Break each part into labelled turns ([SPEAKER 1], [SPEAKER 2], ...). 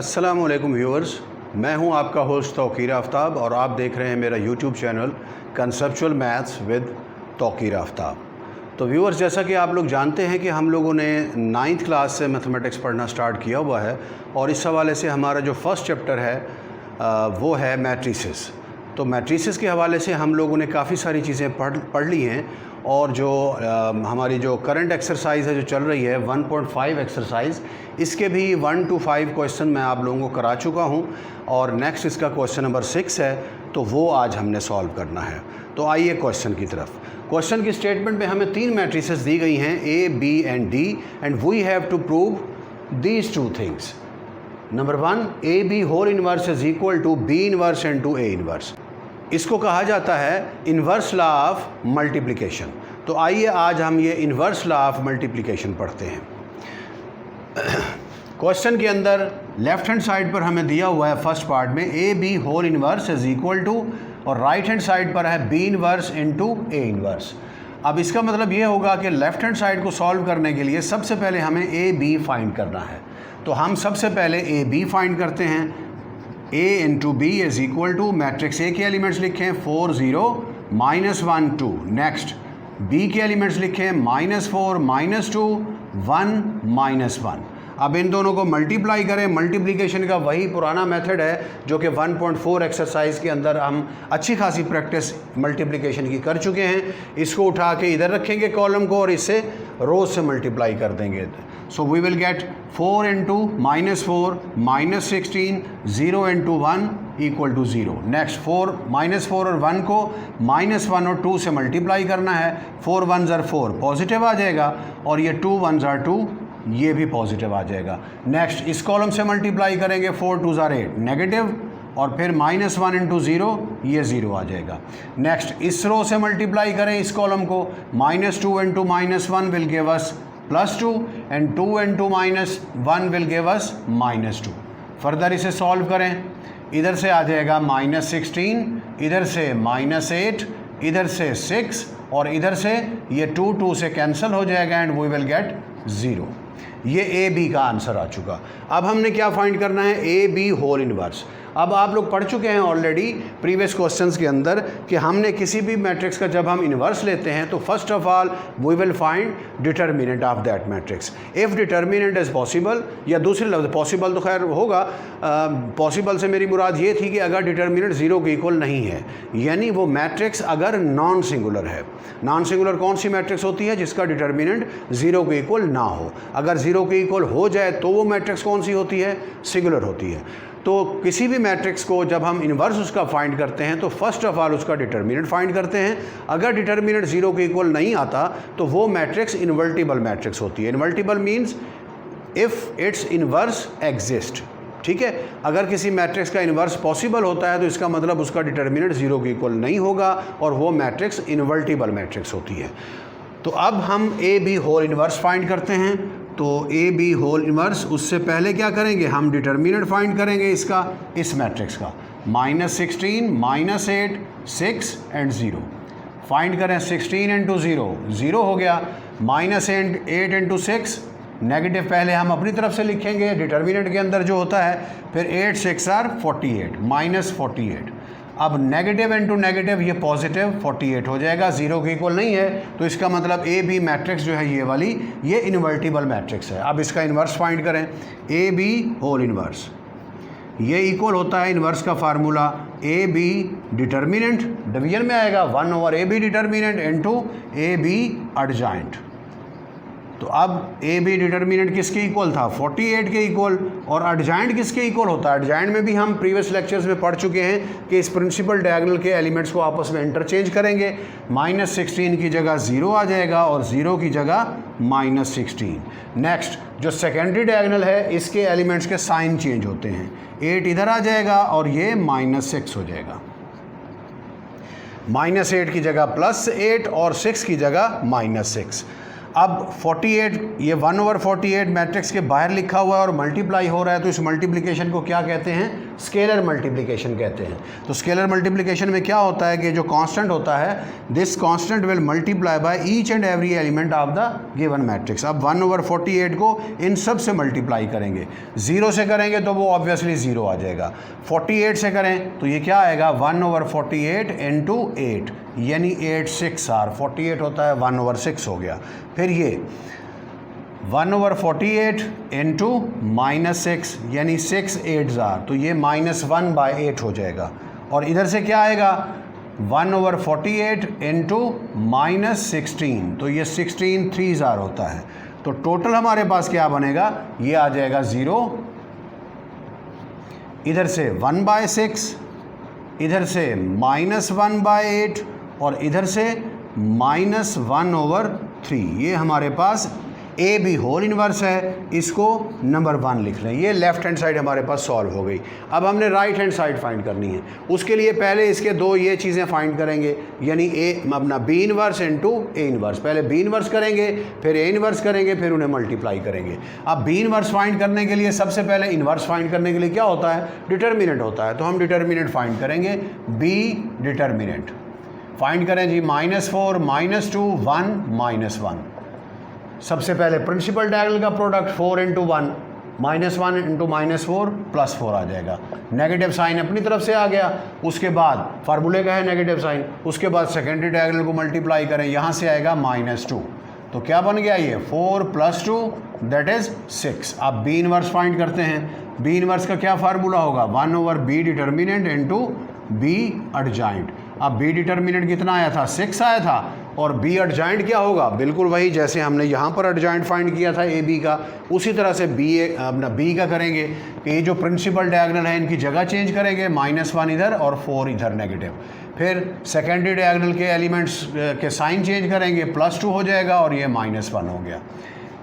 [SPEAKER 1] अस्सलामुअलैकुम व्यूअर्स, मैं हूं आपका होस्ट तौकीर आफ्ताब और आप देख रहे हैं मेरा YouTube channel conceptual maths with Tauqeer Aftab. तो व्यूअर्स, जैसा कि आप लोग जानते हैं कि हम लोगों ने 9th क्लास से मैथमेटिक्स पढ़ना स्टार्ट किया हुआ है और इस हवाले से हमारा जो फर्स्ट चैप्टर है वो है मैट्रिसेस। तो मैट्रिसेस के हवाले से हम लोगों ने काफ़ी सारी चीज़ें पढ़ ली हैं और जो हमारी जो करंट एक्सरसाइज है जो चल रही है 1.5 एक्सरसाइज, इसके भी 1 to 5 क्वेश्चन मैं आप लोगों को करा चुका हूं और नेक्स्ट इसका क्वेश्चन नंबर 6 है, तो वो आज हमने सॉल्व करना है। तो आइए क्वेश्चन की तरफ। क्वेश्चन की स्टेटमेंट में हमें 3 मैट्रिसेस दी गई हैं A, B and D and we have to prove these 2 things. Number 1, AB whole inverse is equal to B inverse and to A inverse. इसको कहा जाता है इन्वर्स लॉ ऑफ मल्टीप्लिकेशन। तो आइए आज हम ये इन्वर्स लॉ ऑफ मल्टीप्लिकेशन पढ़ते हैं। क्वेश्चन के अंदर लेफ्ट हैंड साइड पर हमें दिया हुआ है फर्स्ट पार्ट में AB whole inverse is equal to, और राइट हैंड साइड पर है B inverse into A inverse. अब इसका मतलब ये होगा कि लेफ्ट हैंड साइड को सॉल्व करने के लिए सबसे पहले हमें AB फाइंड करना है। तो हम सबसे पहले AB फाइंड करते हैं। A into B is equal to, matrix A के एलिमेंट्स लिखें 4 0 -1 2। नेक्स्ट B के एलिमेंट्स लिखें -4 -2 1 -1। अब इन दोनों को मल्टीप्लाई करें। मल्टीप्लिकेशन का वही पुराना मेथड है जो कि 1.4 एक्सरसाइज के अंदर हम अच्छी खासी प्रैक्टिस मल्टीप्लिकेशन की कर चुके हैं। इसको उठा के इधर रखेंगे कॉलम को और इससे रोज से मल्टीप्लाई कर देंगे। So we will get 4 into -4 -16 0 into 1 equal to 0। Next -4 और 1 को -1 और 2 से मल्टीप्लाई करना है। 4 1s are 4 पॉजिटिव आ जाएगा और ये 2 1s are 2 ये भी पॉजिटिव आ जाएगा। नेक्स्ट इस कॉलम से मल्टीप्लाई करेंगे 4 2s are 8 नेगेटिव, और फिर -1 इंटू 0 ये 0 आ जाएगा। नेक्स्ट इस रो से मल्टीप्लाई करें इस कॉलम को, -2 into -1 will give us +2 and 2 into -1 will give us -2। Further इसे सॉल्व करें, इधर से आ जाएगा -16, इधर से -8, इधर से 6 और इधर से ये 2 से कैंसिल हो जाएगा एंड वी विल गेट 0। ये AB का आंसर आ चुका। अब हमने क्या फाइंड करना है, AB होल इनवर्स। अब आप लोग पढ़ चुके हैं ऑलरेडी प्रीवियस क्वेश्चंस के अंदर कि हमने किसी भी मैट्रिक्स का जब हम इन्वर्स लेते हैं तो first of all we will find determinant of that matrix. If determinant is possible, या दूसरे लफ्ज़ पॉसिबल तो खैर होगा, पॉसिबल से मेरी मुराद ये थी कि अगर डिटर्मिनेंट 0 के इक्वल नहीं है, यानी वो मैट्रिक्स अगर नॉन सिंगुलर है। नॉन सिंगुलर कौन सी मैट्रिक्स होती है, जिसका डिटर्मिनेंट 0 के इक्वल ना हो। अगर 0 के इक्वल हो जाए तो वो मैट्रिक्स कौन सी होती है, सिंगुलर होती है। तो किसी भी मैट्रिक्स को जब हम इन्वर्स उसका फाइंड करते हैं तो फर्स्ट ऑफ ऑल उसका डिटर्मिनेंट फाइंड करते हैं। अगर डिटर्मिनेंट 0 के इक्वल नहीं आता तो वो मैट्रिक्स इन्वर्टिबल मैट्रिक्स होती है। Invertible means if it's inverse exist. ठीक है, अगर किसी मैट्रिक्स का इन्वर्स पॉसिबल होता है तो इसका मतलब उसका डिटर्मिनेंट 0 के इक्वल नहीं होगा और वो मैट्रिक्स इन्वर्टिबल मैट्रिक्स होती है। तो अब हम AB होल इन्वर्स फाइंड करते हैं। तो AB होल इन्वर्स, उससे पहले क्या करेंगे, हम डिटर्मिनेंट फाइंड करेंगे इसका, इस मैट्रिक्स का। -16 -8 6 एंड 0 फाइंड करें। 16 इंटू 0 0 हो गया, -8 इंटू 6 नेगेटिव, पहले हम अपनी तरफ से लिखेंगे डिटर्मिनेंट के अंदर जो होता है, फिर 8 6 are 48 -48। अब नेगेटिव इंटू नेगेटिव ये पॉजिटिव 48 हो जाएगा, 0 के इक्वल नहीं है, तो इसका मतलब AB मैट्रिक्स जो है ये वाली, ये इन्वर्टिबल मैट्रिक्स है। अब इसका इन्वर्स फाइंड करें, AB होल इन्वर्स, ये इक्वल होता है इन्वर्स का फार्मूला AB डिटर्मिनेंट, डिवीजन में आएगा 1/AB determinant into AB adjoint. तो अब AB डिटर्मिनेंट किसके इक्वल था, 48 के इक्वल, और एडजॉइंट किसके इक्वल होता है। एडजॉइंट में भी हम प्रीवियस लेक्चर्स में पढ़ चुके हैं कि इस प्रिंसिपल डायगोनल के एलिमेंट्स को आपस में इंटरचेंज करेंगे। -16 की जगह 0 आ जाएगा और 0 की जगह -16। नेक्स्ट जो सेकेंडरी डायगोनल है इसके एलिमेंट्स के साइन चेंज होते हैं, 8 इधर आ जाएगा और ये -6 हो जाएगा। -8 की जगह +8 और 6 की जगह -6। अब 48, ये 1/48 मैट्रिक्स के बाहर लिखा हुआ है और मल्टीप्लाई हो रहा है, तो इस मल्टीप्लिकेशन को क्या कहते हैं, स्केलर मल्टीप्लिकेशन कहते हैं। तो स्केलर मल्टीप्लिकेशन में क्या होता है कि जो कांस्टेंट होता है, this constant will multiply by each and every element of the given matrix. अब 1/48 को इन सब से मल्टीप्लाई करेंगे। 0 से करेंगे तो वो ऑब्वियसली 0 आ जाएगा, 48 से करें तो ये क्या आएगा 1/48 इंटू 8 यानी 8 6 आर, 48 होता है 1/6 हो गया। फिर ये 1/48 इंटू -6 यानी 6 8 आर, तो ये -1/8 हो जाएगा। और इधर से क्या आएगा 1/48 इंटू -16, तो ये 16 3 आर होता है। तो टोटल हमारे पास क्या बनेगा, ये आ जाएगा 0, इधर से 1/6, इधर से -1/8 और इधर से -1/3। ये हमारे पास ए बी होल इन्वर्स है, इसको नंबर 1 लिख लें। ये लेफ्ट हैंड साइड हमारे पास सॉल्व हो गई। अब हमने राइट हैंड साइड फाइंड करनी है। उसके लिए पहले इसके दो ये चीज़ें फाइंड करेंगे, यानी अपना B inverse into A inverse. पहले बी इन्वर्स करेंगे, फिर ए इन्वर्स करेंगे, फिर उन्हें मल्टीप्लाई करेंगे। अब बी इन्वर्स फाइंड करने के लिए सबसे पहले इन्वर्स फाइंड करने के लिए क्या होता है, डिटर्मिनेंट होता है। तो हम डिटर्मिनेंट फाइंड करेंगे, बी डिटर्मिनेंट फाइंड करें जी, -4 -2 1 -1। सबसे पहले प्रिंसिपल डायगोनल का प्रोडक्ट 4 इंटू 1 -1 इंटू -4 +4 आ जाएगा। नेगेटिव साइन अपनी तरफ से आ गया, उसके बाद फार्मूले का है नेगेटिव साइन, उसके बाद सेकेंडरी डायगोनल को मल्टीप्लाई करें, यहाँ से आएगा -2। तो क्या बन गया ये 4 + 2 दैट इज़ 6। अब बी इन्वर्स फाइंड करते हैं। बी इन्वर्स का क्या फार्मूला होगा, 1/b determinant into B adjoint. अब बी डिटर्मिनेंट कितना आया था, 6 आया था, और बी एडजॉइंट क्या होगा, बिल्कुल वही जैसे हमने यहाँ पर एडजॉइंट फाइंड किया था ए बी का, उसी तरह से अपना बी का करेंगे। ये जो प्रिंसिपल डायगोनल है इनकी जगह चेंज करेंगे, -1 इधर और 4 इधर नेगेटिव। फिर सेकेंडरी डायगोनल के एलिमेंट्स के साइन चेंज करेंगे, +2 हो जाएगा और ये -1 हो गया।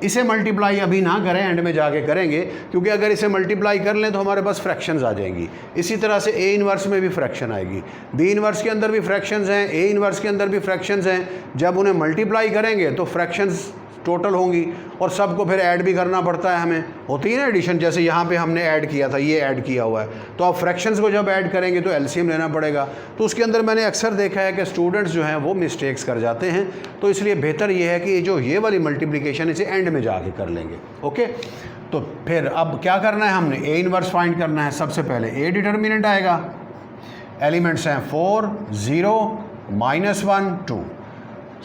[SPEAKER 1] इसे मल्टीप्लाई अभी ना करें, एंड में जाके करेंगे, क्योंकि अगर इसे मल्टीप्लाई कर लें तो हमारे पास फ्रैक्शंस आ जाएंगी। इसी तरह से ए इन्वर्स में भी फ्रैक्शन आएगी, बी इन्वर्स के अंदर भी फ्रैक्शंस हैं, ए इन्वर्स के अंदर भी फ्रैक्शंस हैं। जब उन्हें मल्टीप्लाई करेंगे तो फ्रैक्शंस टोटल होंगी, और सबको फिर ऐड भी करना पड़ता है, हमें होती है ना एडिशन, जैसे यहाँ पे हमने ऐड किया था, ये ऐड किया हुआ है। तो अब फ्रैक्शंस को जब ऐड करेंगे तो एलसीएम लेना पड़ेगा। तो उसके अंदर मैंने अक्सर देखा है कि स्टूडेंट्स जो हैं वो मिस्टेक्स कर जाते हैं, तो इसलिए बेहतर ये है कि जो ये वाली मल्टीप्लिकेशन इसे एंड में जाके कर लेंगे। ओके, तो फिर अब क्या करना है, हमने ए इन्वर्स फाइंड करना है। सबसे पहले ए डिटर्मिनेंट आएगा, एलिमेंट्स हैं 4 0 -1 2।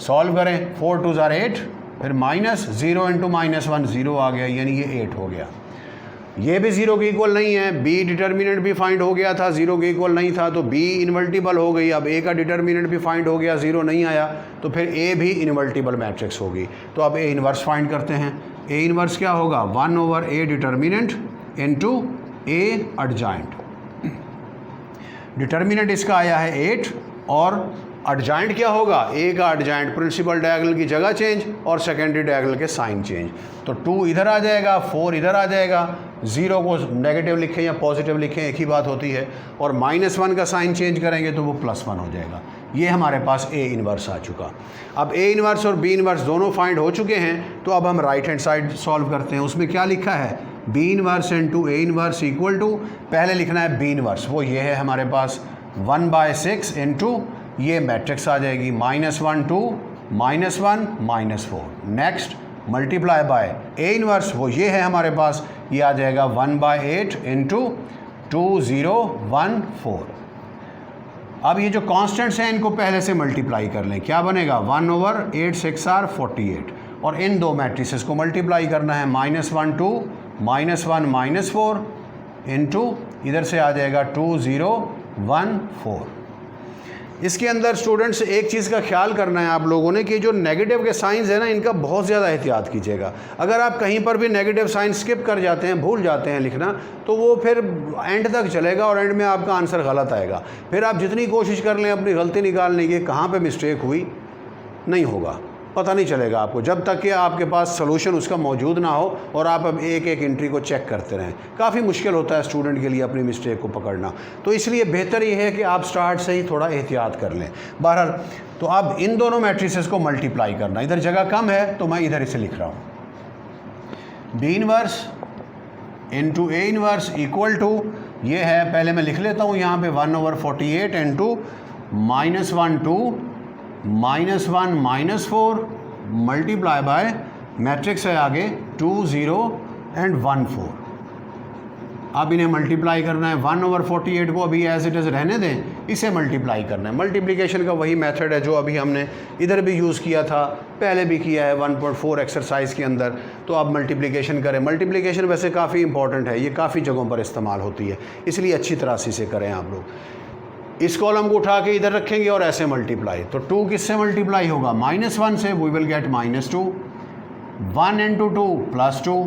[SPEAKER 1] सॉल्व करें, 4 2 = 8, फिर -0 इंटू -1 0 आ गया, यानी ये 8 हो गया। ये भी 0 के इक्वल नहीं है, बी डिटर्मिनेंट भी फाइंड हो गया था, 0 के इक्वल नहीं था, तो बी इनवर्टिबल हो गई। अब ए का डिटर्मिनेंट भी फाइंड हो गया, 0 नहीं आया, तो फिर ए भी इनवर्टिबल मैट्रिक्स होगी। तो अब ए इन्वर्स फाइंड करते हैं। ए इन्वर्स क्या होगा, 1/a डिटर्मिनेंट इंटू ए एडजॉइंट। डिटर्मिनेंट इसका आया है 8, और एडजॉइंट क्या होगा, ए का एडजॉइंट, प्रिंसिपल डायगोनल की जगह चेंज और सेकेंडरी डायगोनल के साइन चेंज। तो 2 इधर आ जाएगा, 4 इधर आ जाएगा, 0 को नेगेटिव लिखें या पॉजिटिव लिखें एक ही बात होती है, और -1 का साइन चेंज करेंगे तो वो +1 हो जाएगा। ये हमारे पास ए इन्वर्स आ चुका। अब ए इन्वर्स और बी इन्वर्स दोनों फाइंड हो चुके हैं, तो अब हम राइट हैंड साइड सॉल्व करते हैं। उसमें क्या लिखा है, B inverse into A inverse equal to, पहले लिखना है बी इन्वर्स, वो ये है हमारे पास 1/6 इंटू ये मैट्रिक्स आ जाएगी, -1 2 -1 -4। Next multiply by A inverse, वो ये है हमारे पास, ये आ जाएगा 1/8 इंटू 2 0 1 4। अब ये जो कांस्टेंट्स हैं इनको पहले से मल्टीप्लाई कर लें, क्या बनेगा 1/8 6 r 48, और इन दो मैट्रिसेस को मल्टीप्लाई करना है, -1 2 -1 -4 इंटू इधर से आ जाएगा 2 0 1 4। इसके अंदर स्टूडेंट्स एक चीज़ का ख्याल करना है आप लोगों ने कि जो नेगेटिव के साइंस है ना, इनका बहुत ज़्यादा एहतियात कीजिएगा। अगर आप कहीं पर भी नेगेटिव साइन स्किप कर जाते हैं, भूल जाते हैं लिखना, तो वो फिर एंड तक चलेगा और एंड में आपका आंसर गलत आएगा। फिर आप जितनी कोशिश कर लें अपनी गलती निकालने की, कहाँ पे मिस्टेक हुई, नहीं होगा, पता नहीं चलेगा आपको, जब तक कि आपके पास सलूशन उसका मौजूद ना हो और आप अब एक एक एंट्री को चेक करते रहें। काफ़ी मुश्किल होता है स्टूडेंट के लिए अपनी मिस्टेक को पकड़ना, तो इसलिए बेहतर ये है कि आप स्टार्ट से ही थोड़ा एहतियात कर लें। बहरहाल, तो अब इन दोनों मैट्रिसेस को मल्टीप्लाई करना, इधर जगह कम है तो मैं इधर इसे लिख रहा हूँ, B inverse into A inverse equal to, ये है, पहले मैं लिख लेता हूँ यहाँ पे 1/48 इंटू -1 2 -1 -4 मल्टीप्लाई बाय मैट्रिक्स है आगे 2 0 एंड 1 4। अब इन्हें मल्टीप्लाई करना है, 1/48 को अभी एज इट इज़ रहने दें, इसे मल्टीप्लाई करना है। मल्टीप्लिकेशन का वही मेथड है जो अभी हमने इधर भी यूज़ किया था, पहले भी किया है 1.4 एक्सरसाइज के अंदर। तो आप मल्टीप्लिकेशन करें। मल्टीप्लिकेशन वैसे काफ़ी इंपॉर्टेंट है, ये काफ़ी जगहों पर इस्तेमाल होती है, इसलिए अच्छी तरह से इसे करें आप लोग। इस कॉलम को उठा के इधर रखेंगे और ऐसे मल्टीप्लाई, तो 2 किससे मल्टीप्लाई होगा? -1 से, वी विल गेट -2, 1 × 2 +2।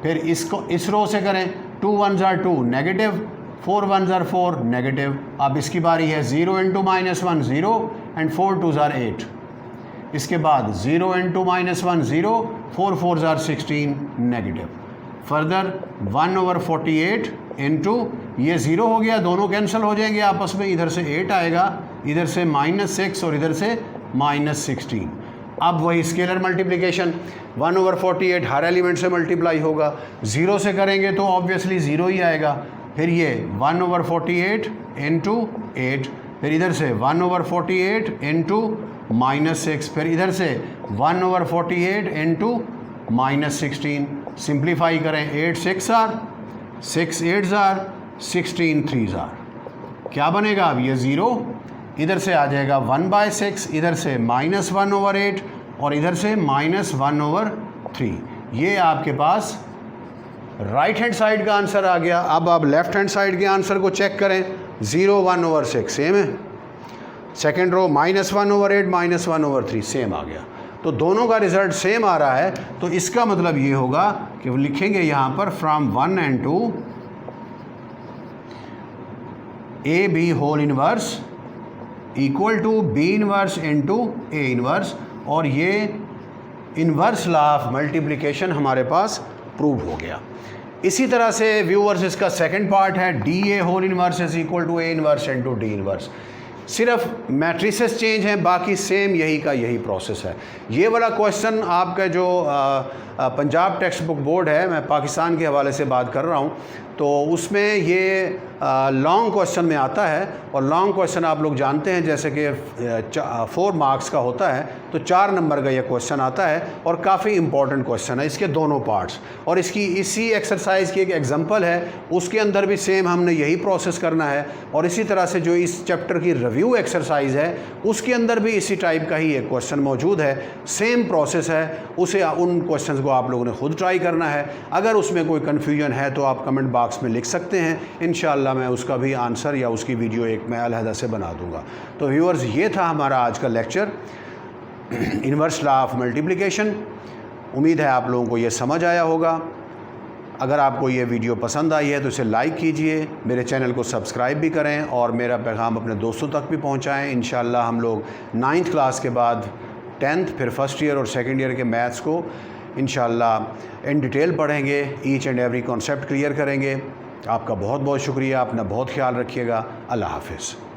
[SPEAKER 1] फिर इसको इस रो से करें, 2 1s are 2 negative, 4 1s are 4 negative. अब इसकी बारी है 0 × -1 0 एंड 4 2s are 8। इसके बाद 0 × -1 0, 4 4s are 16 negative. Further 1/48 into ये 0 हो गया, दोनों कैंसिल हो जाएंगे आपस में, इधर से 8 आएगा, इधर से -6 और इधर से -16। अब वही स्केलर मल्टीप्लिकेशन, 1/48 हर एलिमेंट से मल्टीप्लाई होगा, 0 से करेंगे तो ऑब्वियसली 0 ही आएगा। फिर ये 1/48 इंटू 8, फिर इधर से 1/48 इंटू -6, फिर इधर से 1/48 इंटू -16। सिंप्लीफाई करें, 8 6 आर, 6 8 आर, 16 3 आर। क्या बनेगा? अब ये 0 इधर से आ जाएगा 1/6, इधर से -1/8 और इधर से -1/3। ये आपके पास राइट हैंड साइड का आंसर आ गया। अब आप लेफ्ट हैंड साइड के आंसर को चेक करें, 0 1/6 सेम है, सेकेंड रो -1/8 -1/3 सेम आ गया। तो दोनों का रिजल्ट सेम आ रहा है, तो इसका मतलब ये होगा कि लिखेंगे यहाँ पर from 1 and 2 AB whole inverse equal to B inverse into A inverse, और ये इनवर्स लॉ ऑफ मल्टीप्लिकेशन हमारे पास प्रूव हो गया। इसी तरह से व्यूअर्स इसका सेकंड पार्ट है, DA whole inverse is equal to A inverse into D inverse. सिर्फ मैट्रिसेस चेंज हैं, बाकी सेम यही का यही प्रोसेस है। ये वाला क्वेश्चन आपका जो पंजाब टेक्स्ट बुक बोर्ड है, मैं पाकिस्तान के हवाले से बात कर रहा हूँ, तो उसमें ये लॉन्ग क्वेश्चन में आता है। और लॉन्ग क्वेश्चन आप लोग जानते हैं जैसे कि 4 मार्क्स का होता है, तो 4 नंबर का ये क्वेश्चन आता है और काफ़ी इंपॉर्टेंट क्वेश्चन है, इसके दोनों पार्ट्स। और इसकी इसी एक्सरसाइज की एक एग्जांपल है, उसके अंदर भी सेम हमने यही प्रोसेस करना है। और इसी तरह से जो इस चैप्टर की रिव्यू एक्सरसाइज है, उसके अंदर भी इसी टाइप का ही एक क्वेश्चन मौजूद है, सेम प्रोसेस है। उसे उन क्वेश्चन को आप लोगों ने खुद ट्राई करना है। अगर उसमें कोई कन्फ्यूजन है तो आप कमेंट बॉक्स में लिख सकते हैं, इंशाअल्लाह मैं उसका भी आंसर या उसकी वीडियो एक मैं अलहदा से बना दूंगा। तो व्यूअर्स, ये था हमारा आज का lecture, inverse law of multiplication. उम्मीद है आप लोगों को ये समझ आया होगा। अगर आपको ये वीडियो पसंद आई है तो इसे लाइक कीजिए, मेरे चैनल को सब्सक्राइब भी करें और मेरा पैगाम अपने दोस्तों तक भी पहुंचाएं। इंशाअल्लाह हम लोग 9th क्लास के बाद 10th, फिर फर्स्ट ईयर और सेकंड ईयर के मैथ्स को इंशाअल्लाह इन डिटेल पढ़ेंगे, each and every concept clear करेंगे। आपका बहुत बहुत शुक्रिया, अपना बहुत ख्याल रखिएगा। अल्लाह हाफ़िज़।